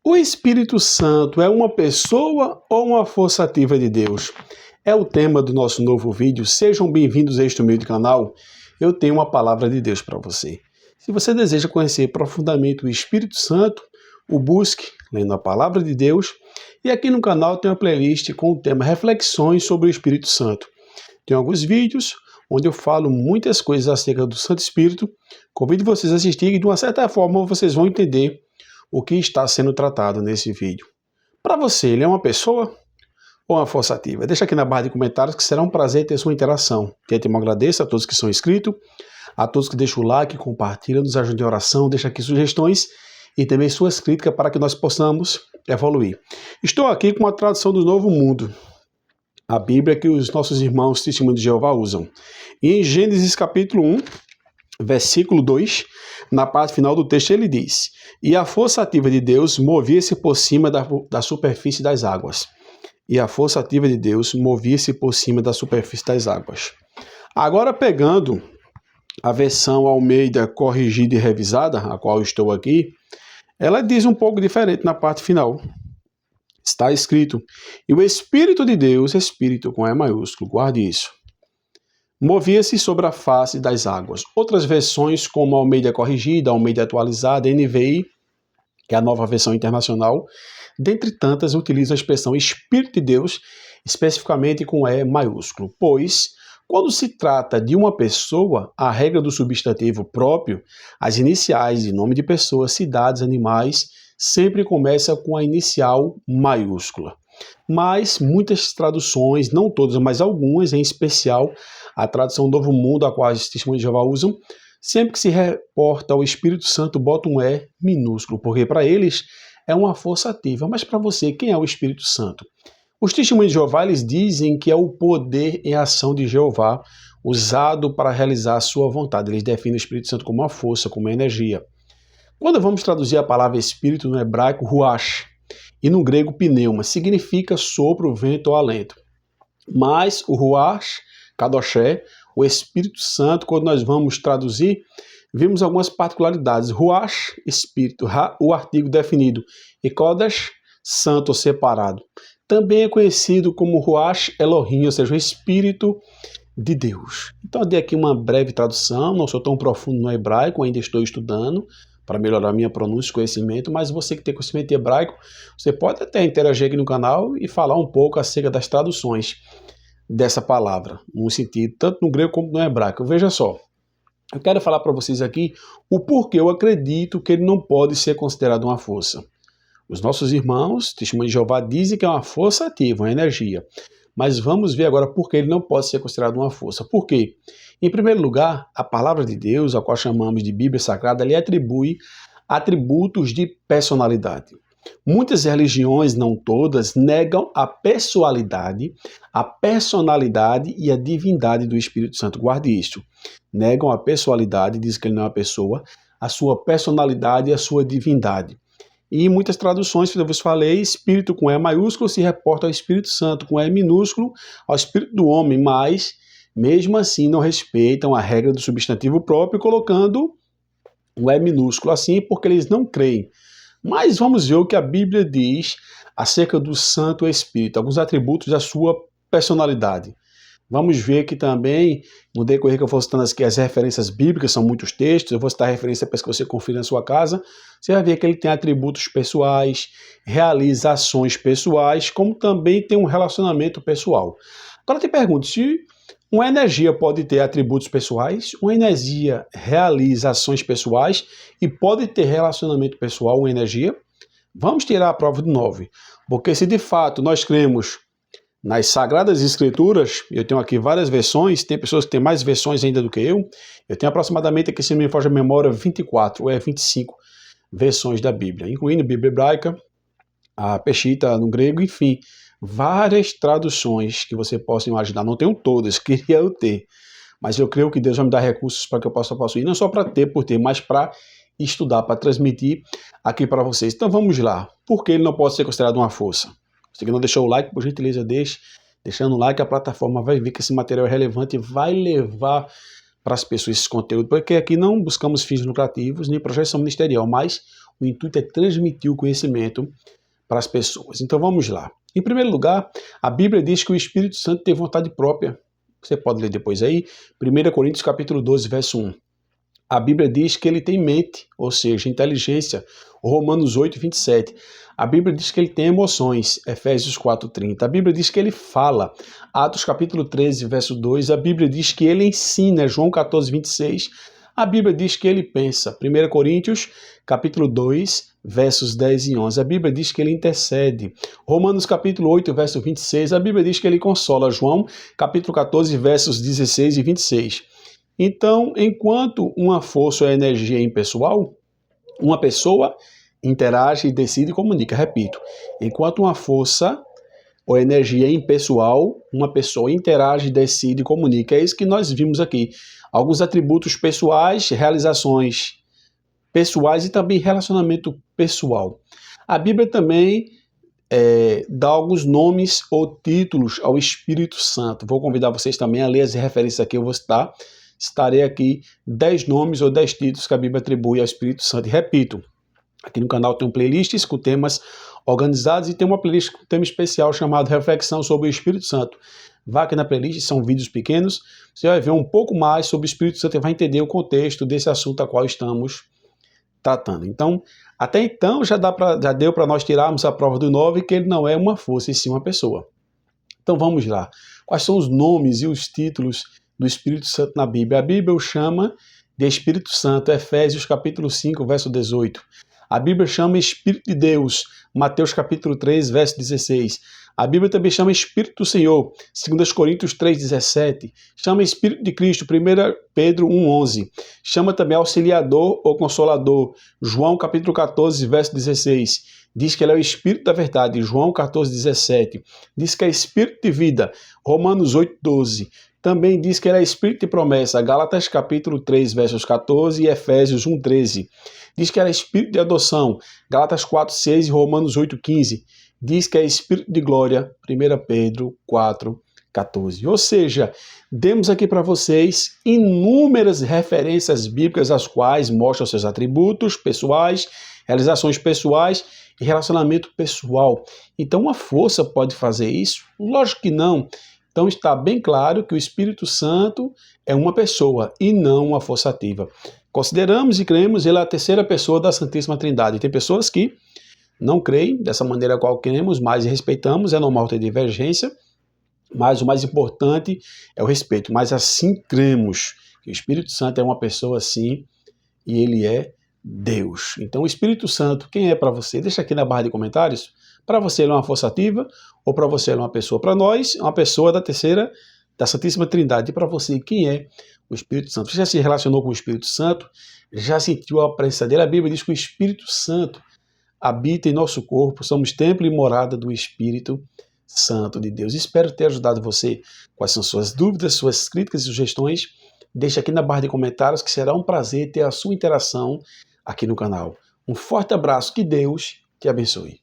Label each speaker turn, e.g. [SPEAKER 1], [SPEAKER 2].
[SPEAKER 1] O Espírito Santo é uma pessoa ou uma força ativa de Deus? É o tema do nosso novo vídeo. Sejam bem-vindos a este humilde canal. Eu tenho uma palavra de Deus para você. Se você deseja conhecer profundamente o Espírito Santo, o busque lendo a palavra de Deus. E aqui no canal tem uma playlist com o tema Reflexões sobre o Espírito Santo. Tem alguns vídeos onde eu falo muitas coisas acerca do Santo Espírito. Convido vocês a assistirem e de uma certa forma vocês vão entender o que está sendo tratado nesse vídeo. Para você, ele é uma pessoa ou uma força ativa? Deixa aqui na barra de comentários que será um prazer ter sua interação. De antemão agradeço a todos que são inscritos, a todos que deixam o like, compartilham, nos ajudam em oração, deixa aqui sugestões e também suas críticas para que nós possamos evoluir. Estou aqui com a tradução do Novo Mundo, a Bíblia que os nossos irmãos Testemunhos de Jeová usam. E em Gênesis capítulo 1, versículo 2, na parte final do texto ele diz: e a força ativa de Deus movia-se por cima da superfície das águas. E a força ativa de Deus movia-se por cima da superfície das águas. Agora pegando a versão Almeida corrigida e revisada, a qual estou aqui, ela diz um pouco diferente na parte final. Está escrito: e o Espírito de Deus, Espírito com E maiúsculo, guarde isso, movia-se sobre a face das águas. Outras versões, como a Almeida corrigida, a Almeida atualizada, NVI, que é a nova versão internacional, dentre tantas, utilizam a expressão Espírito de Deus, especificamente com E maiúsculo, pois, quando se trata de uma pessoa, a regra do substantivo próprio, as iniciais de nome de pessoa, cidades, animais, sempre começa com a inicial maiúscula. Mas muitas traduções, não todas, mas algumas, em especial a tradução Novo Mundo, a qual os Testemunhos de Jeová usam, sempre que se reporta ao Espírito Santo, bota um E minúsculo, porque para eles é uma força ativa. Mas para você, quem é o Espírito Santo? Os Testemunhos de Jeová, eles dizem que é o poder em ação de Jeová, usado para realizar a sua vontade. Eles definem o Espírito Santo como uma força, como uma energia. Quando vamos traduzir a palavra Espírito no hebraico, ruach, e no grego pneuma, significa sopro, vento ou alento. Mas o ruach, kadoshé, o Espírito Santo, quando nós vamos traduzir, vimos algumas particularidades. Ruach, Espírito, o artigo definido, e kodesh, santo ou separado. Também é conhecido como Ruach Elohim, ou seja, o Espírito de Deus. Então eu dei aqui uma breve tradução, não sou tão profundo no hebraico, ainda estou estudando para melhorar minha pronúncia e conhecimento, mas você que tem conhecimento de hebraico, você pode até interagir aqui no canal e falar um pouco acerca das traduções dessa palavra, no sentido, tanto no grego como no hebraico. Veja só, eu quero falar para vocês aqui o porquê eu acredito que ele não pode ser considerado uma força. Os nossos irmãos, Testemunhos de Jeová, dizem que é uma força ativa, uma energia. Mas vamos ver agora por que ele não pode ser considerado uma força. Por quê? Em primeiro lugar, a palavra de Deus, a qual chamamos de Bíblia Sagrada, ele atribui atributos de personalidade. Muitas religiões, não todas, negam a pessoalidade, a personalidade e a divindade do Espírito Santo. Guarde isso. Negam a pessoalidade, dizem que ele não é uma pessoa, a sua personalidade e a sua divindade. E em muitas traduções, que eu vos falei, Espírito com E maiúsculo se reporta ao Espírito Santo, com E minúsculo ao Espírito do homem, mas mesmo assim não respeitam a regra do substantivo próprio, colocando o E minúsculo assim, porque eles não creem. Mas vamos ver o que a Bíblia diz acerca do Santo Espírito, alguns atributos da sua personalidade. Vamos ver que também, no decorrer que eu for citando aqui as referências bíblicas, são muitos textos, eu vou citar referência para que você confira na sua casa, você vai ver que ele tem atributos pessoais, realiza ações pessoais, como também tem um relacionamento pessoal. Agora eu te pergunto, se uma energia pode ter atributos pessoais, uma energia realiza ações pessoais e pode ter relacionamento pessoal, uma energia, vamos tirar a prova do 9, porque se de fato nós cremos nas Sagradas Escrituras, eu tenho aqui várias versões, tem pessoas que têm mais versões ainda do que eu tenho aproximadamente aqui, se não me foge a memória, 24 ou 25 versões da Bíblia, incluindo a Bíblia Hebraica, a Peshitta no grego, enfim, várias traduções que você possa imaginar. Não tenho todas, queria eu ter, mas eu creio que Deus vai me dar recursos para que eu possa possuir, não só para ter por ter, mas para estudar, para transmitir aqui para vocês. Então vamos lá, por que ele não pode ser considerado uma força? Se você não deixou o like, por gentileza, deixando o like, a plataforma vai ver que esse material é relevante e vai levar para as pessoas esse conteúdo, porque aqui não buscamos fins lucrativos nem projeção ministerial, mas O intuito é transmitir o conhecimento para as pessoas. Então vamos lá. Em primeiro lugar, a Bíblia diz que o Espírito Santo tem vontade própria. Você pode ler depois aí, 1 Coríntios capítulo 12, verso 1. A Bíblia diz que ele tem mente, ou seja, inteligência. Romanos 8, 27. A Bíblia diz que ele tem emoções, Efésios 4, 30. A Bíblia diz que ele fala, Atos capítulo 13, verso 2. A Bíblia diz que ele ensina, João 14, 26. A Bíblia diz que ele pensa, 1 Coríntios capítulo 2, versos 10 e 11. A Bíblia diz que ele intercede. Romanos capítulo 8, verso 26. A Bíblia diz que ele consola, João capítulo 14, versos 16 e 26. Então, enquanto uma força ou energia é impessoal, uma pessoa interage, decide e comunica. Repito, enquanto uma força ou energia é impessoal, uma pessoa interage, decide e comunica. É isso que nós vimos aqui. Alguns atributos pessoais, realizações pessoais e também relacionamento pessoal. A Bíblia também dá alguns nomes ou títulos ao Espírito Santo. Vou convidar vocês também a ler as referências aqui, eu vou citar. Estarei aqui 10 nomes ou 10 títulos que a Bíblia atribui ao Espírito Santo. E repito, aqui no canal tem playlists com temas organizados e tem uma playlist com tema especial chamado Reflexão sobre o Espírito Santo. Vá aqui na playlist, são vídeos pequenos, você vai ver um pouco mais sobre o Espírito Santo e vai entender o contexto desse assunto a qual estamos tratando. Então, até então já deu para nós tirarmos a prova do 9 que ele não é uma força e sim uma pessoa. Então vamos lá. Quais são os nomes e os títulos do Espírito Santo na Bíblia? A Bíblia o chama de Espírito Santo, Efésios capítulo 5, verso 18. A Bíblia chama Espírito de Deus, Mateus capítulo 3, verso 16. A Bíblia também chama Espírito do Senhor, 2 Coríntios 3, 17. Chama Espírito de Cristo, 1 Pedro 1, 11. Chama também Auxiliador ou Consolador, João capítulo 14, verso 16. Diz que ele é o Espírito da verdade, João 14, 17. Diz que é Espírito de vida, Romanos 8, 12. Também diz que ele é Espírito de promessa, Gálatas capítulo 3, versos 14 e Efésios 1, 13. Diz que era Espírito de adoção, Gálatas 4, 6 e Romanos 8, 15. Diz que é Espírito de glória, 1 Pedro 4, 14. Ou seja, demos aqui para vocês inúmeras referências bíblicas as quais mostram seus atributos pessoais, realizações pessoais e relacionamento pessoal. Então uma força pode fazer isso? Lógico que não. Então está bem claro que o Espírito Santo é uma pessoa e não uma força ativa. Consideramos e cremos ele a terceira pessoa da Santíssima Trindade. Tem pessoas que não creem dessa maneira qual cremos, mas respeitamos, é normal ter divergência, mas o mais importante é o respeito. Mas assim cremos que o Espírito Santo é uma pessoa assim e ele é Deus. Então o Espírito Santo, quem é para você? Deixa aqui na barra de comentários. Para você ele é uma força ativa ou para você ele é uma pessoa? Para nós, é uma pessoa da Santíssima Trindade. E para você, quem é o Espírito Santo? Você já se relacionou com o Espírito Santo? Já sentiu a presença dele? A Bíblia diz que o Espírito Santo habita em nosso corpo, somos templo e morada do Espírito Santo de Deus. Espero ter ajudado você. Quais são suas dúvidas, suas críticas e sugestões? Deixe aqui na barra de comentários que será um prazer ter a sua interação aqui no canal. Um forte abraço, que Deus te abençoe.